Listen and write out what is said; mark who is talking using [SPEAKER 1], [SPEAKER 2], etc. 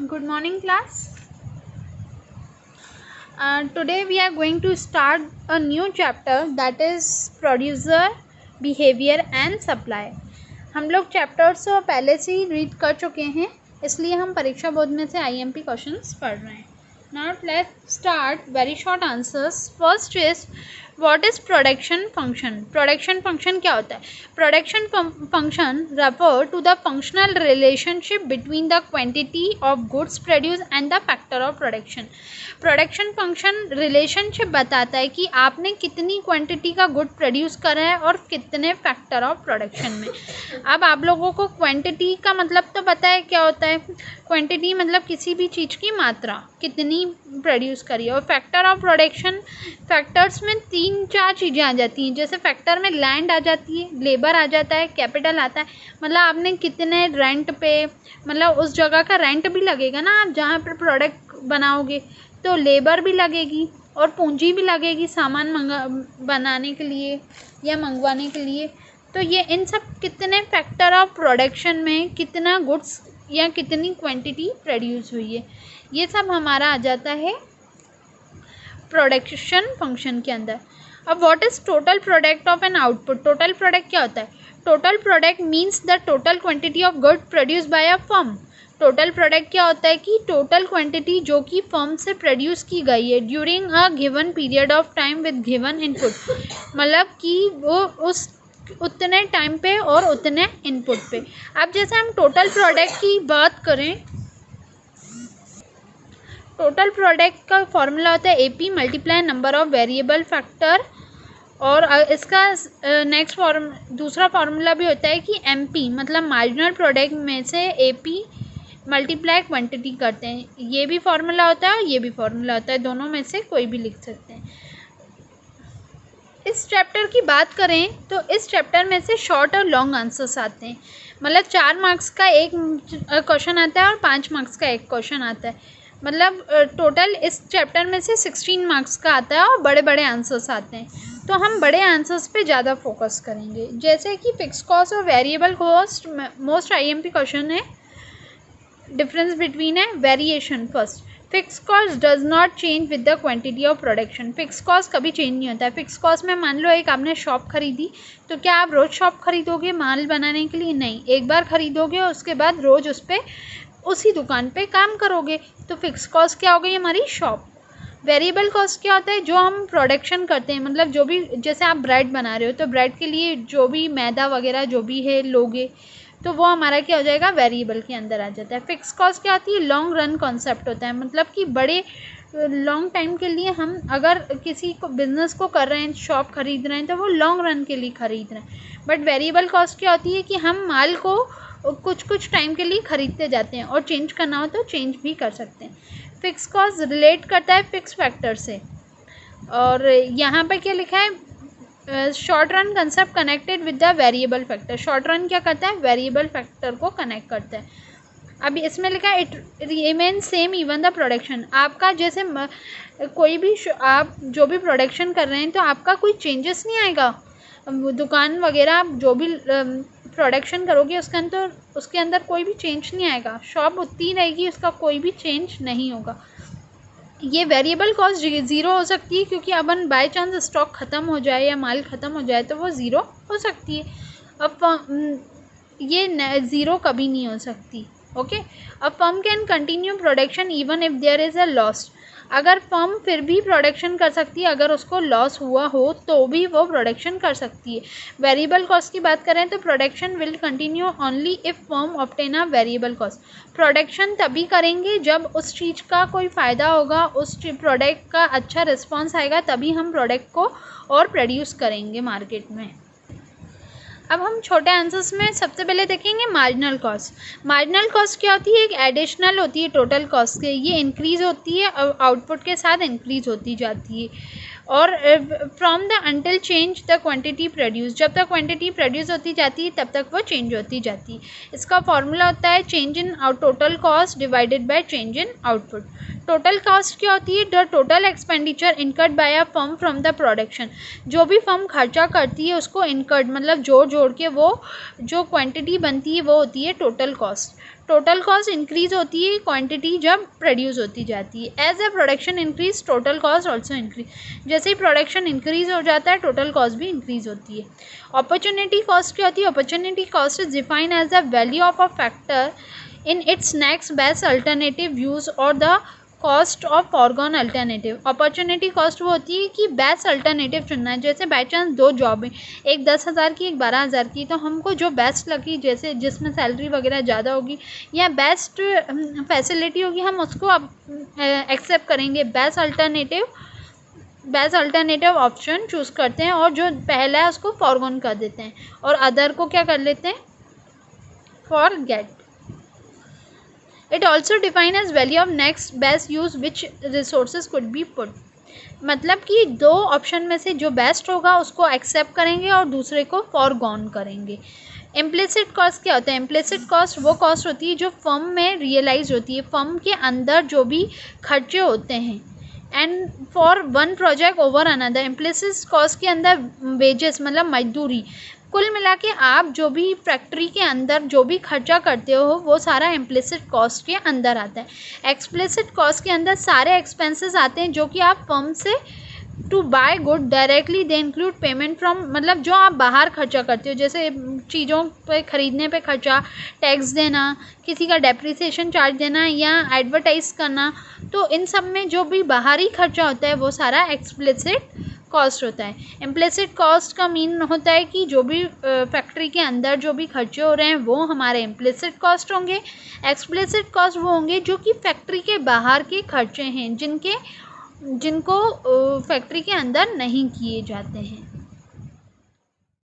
[SPEAKER 1] Good morning, class. Today we are going to start a new chapter, that is producer, behavior and supply. हम लोग chapters पहले से ही read कर चुके हैं, इसलिए हम परीक्षा बोर्ड में से IMP क्वेश्चंस पढ़ रहे हैं. Now let's start very short answers. First is what is production function? Production function क्या होता है? Production function refer to the functional relationship between the quantity of goods produced and the factor of production. Production function relationship बताता है कि आपने कितनी quantity का good produce करा है और कितने फैक्टर ऑफ प्रोडक्शन में. अब आप लोगों को क्वांटिटी का मतलब तो पता है क्या होता है. क्वांटिटी मतलब किसी भी चीज़ की मात्रा कितनी प्रोड्यूस करी है. और फैक्टर ऑफ प्रोडक्शन, फैक्टर्स में 3-4 चीज़ें आ जाती हैं. जैसे फैक्टर में लैंड आ जाती है, लेबर आ जाता है, कैपिटल आता है. मतलब आपने कितने रेंट पे, मतलब उस जगह का रेंट भी लगेगा ना, आप जहाँ पर प्रोडक्ट बनाओगे तो लेबर भी लगेगी और पूंजी भी लगेगी सामान बनाने के लिए या मंगवाने के लिए. तो ये इन सब कितने फैक्टर ऑफ प्रोडक्शन में कितना गुड्स या कितनी क्वांटिटी प्रोड्यूस हुई है, ये सब हमारा आ जाता है प्रोडक्शन फंक्शन के अंदर. अब what is total product of an output? Total product क्या होता है? Total product means the total quantity of good produce by a firm. Total product क्या होता है कि टोटल क्वांटिटी जो कि फर्म से प्रोड्यूस की गई है during a given period of time with given input. मतलब कि वो उस उतने टाइम पे और उतने इनपुट पे. अब जैसे हम टोटल प्रोडक्ट की बात करें, टोटल प्रोडक्ट का फॉर्मूला होता है AP multiply number of variable factor. और इसका नेक्स्ट दूसरा फार्मूला भी होता है कि MP मतलब मार्जिनल प्रोडक्ट में से AP मल्टीप्लाई क्वांटिटी करते हैं. ये भी फार्मूला होता है और ये भी फार्मूला होता है, दोनों में से कोई भी लिख सकते हैं. इस चैप्टर की बात करें तो इस चैप्टर में से शॉर्ट और लॉन्ग आंसर्स आते हैं. मतलब 4 मार्क्स का एक क्वेश्चन आता है और 5 मार्क्स का एक क्वेश्चन आता है. मतलब टोटल इस चैप्टर में से 16 मार्क्स का आता है और बड़े बड़े आंसर्स आते हैं. तो हम बड़े आंसर्स पे ज़्यादा फोकस करेंगे. जैसे कि फिक्स कॉस्ट और variable cost most IMP question है. डिफरेंस बिटवीन है variation. First, fix cost does not change with the quantity of production. Fix cost कभी चेंज नहीं होता है. फिक्स कॉस्ट में मान लो एक आपने शॉप खरीदी, तो क्या आप रोज़ शॉप खरीदोगे माल बनाने के लिए? नहीं, एक बार खरीदोगे और उसके बाद रोज़ उस पर उसी दुकान पे काम करोगे. तो फिक्स कॉस्ट क्या हो गई हमारी? शॉप. वेरिएबल कॉस्ट क्या होता है? जो हम प्रोडक्शन करते हैं, मतलब जो भी, जैसे आप ब्रेड बना रहे हो तो ब्रेड के लिए जो भी मैदा वगैरह जो भी है लोगे, तो वो हमारा क्या हो जाएगा? वेरिएबल के अंदर आ जाता है. फिक्स कॉस्ट क्या होती है? लॉन्ग रन कॉन्सेप्ट होता है. मतलब कि बड़े लॉन्ग टाइम के लिए हम अगर किसी को बिजनेस को कर रहे हैं, शॉप खरीद रहे हैं, तो वो लॉन्ग रन के लिए खरीद रहे हैं. बट वेरिएबल कॉस्ट क्या होती है कि हम माल को कुछ टाइम के लिए खरीदते जाते हैं और चेंज करना हो तो चेंज भी कर सकते हैं. फिक्स कॉस्ट रिलेट करता है फिक्स फैक्टर से. और यहाँ पर क्या लिखा है? Short run concept connected with the variable factor. Short run क्या करता है? वेरिएबल फैक्टर को कनेक्ट करता है. अभी इसमें लिखा है it remain same even the production. आपका जैसे कोई भी आप जो भी प्रोडक्शन कर रहे हैं तो आपका कोई चेंजेस नहीं आएगा. दुकान वगैरह आप जो भी प्रोडक्शन करोगे उसके अंदर कोई भी चेंज नहीं आएगा. शॉप उतनी रहेगी, उसका कोई भी चेंज नहीं होगा. ये वेरिएबल कॉस्ट ज़ीरो हो सकती है क्योंकि अपन बाय चांस स्टॉक ख़त्म हो जाए या माल ख़त्म हो जाए तो वो ज़ीरो हो सकती है. अब ये ज़ीरो कभी नहीं हो सकती. ओके. अब firm can continue production even if there is a loss. अगर फर्म फिर भी प्रोडक्शन कर सकती है, अगर उसको लॉस हुआ हो तो भी वो प्रोडक्शन कर सकती है. वेरिएबल कॉस्ट की बात करें तो production will continue only if firm obtain a variable cost. Production तभी करेंगे जब उस चीज़ का कोई फ़ायदा होगा, उस प्रोडक्ट का अच्छा रिस्पॉन्स आएगा, तभी हम प्रोडक्ट को और प्रोड्यूस करेंगे मार्केट में. अब हम छोटे आंसर्स में सबसे पहले देखेंगे मार्जिनल कॉस्ट. मार्जिनल कॉस्ट क्या होती है? एक एडिशनल होती है टोटल कॉस्ट के. ये इंक्रीज़ होती है और आउटपुट के साथ इंक्रीज़ होती जाती है. और from the until change the quantity produce. जब तक क्वांटिटी प्रोड्यूस होती जाती है तब तक वो चेंज होती जाती है. इसका फॉर्मूला होता है change in total cost divided by change in output. Total cost क्या होती है? The total expenditure incurred by a firm from the production. जो भी फर्म खर्चा करती है उसको इनकर्ड मतलब जोड़ के वो जो क्वांटिटी बनती है वो होती है total cost. Total cost increase होती है क्वांटिटी जब प्रोड्यूस होती जाती है। As a production increase total cost also increase. जैसे ही प्रोडक्शन इंक्रीज हो जाता है टोटल कॉस्ट भी इंक्रीज होती है। अपॉर्चुनिटी कॉस्ट क्या होती है? Opportunity cost is defined as the value of a factor in its next best alternative use or the cost of foregone alternative। Opportunity cost वो होती है कि बेस्ट अल्टरनेटिव चुनना है। जैसे बाई चांस दो जॉब है, एक 10,000 की एक 12,000 की, तो हमको जो बेस्ट लगी जैसे जिसमें सैलरी वगैरह ज़्यादा होगी या बेस्ट फैसिलिटी होगी हम उसको अब एक्सेप्ट करेंगे। बेस्ट अल्टरनेटिव ऑप्शन चूज़ करते हैं और जो पहला है उसको फॉरगॉन कर देते हैं और अदर को क्या कर लेते हैं? Forget. It also defines as value of next best use which resources could be put। मतलब कि दो ऑप्शन में से जो बेस्ट होगा उसको एक्सेप्ट करेंगे और दूसरे को फॉरगॉन करेंगे। इम्प्लिसिट कॉस्ट क्या होता है? इम्प्लिसिट कॉस्ट वो कॉस्ट होती है जो फर्म में रियलाइज होती है, फर्म के अंदर जो भी खर्चे होते हैं and for one project over another. Implicit cost के अंदर वेजेस मतलब मजदूरी, कुल मिला के आप जो भी फैक्ट्री के अंदर जो भी खर्चा करते हो वो सारा इम्प्लिसिट कॉस्ट के अंदर आता है। एक्सप्लिसिट कॉस्ट के अंदर सारे एक्सपेंसेस आते हैं जो कि आप फर्म से to buy good directly they include payment from, मतलब जो आप बाहर खर्चा करते हो जैसे चीज़ों पे ख़रीदने पे खर्चा, टैक्स देना, किसी का डेप्रिसिएशन चार्ज देना या एडवर्टाइज करना, तो इन सब में जो भी बाहरी खर्चा होता है वो सारा एक्सप्लिसिट कॉस्ट होता है। इम्प्लिसिट कॉस्ट का मीन होता है कि जो भी फैक्ट्री के अंदर जो भी खर्चे हो रहे हैं वो हमारे इम्प्लिसिट कॉस्ट होंगे। एक्सप्लिसिट कॉस्ट वो होंगे जो कि फैक्ट्री के बाहर के खर्चे हैं जिनको फैक्ट्री के अंदर नहीं किए जाते हैं।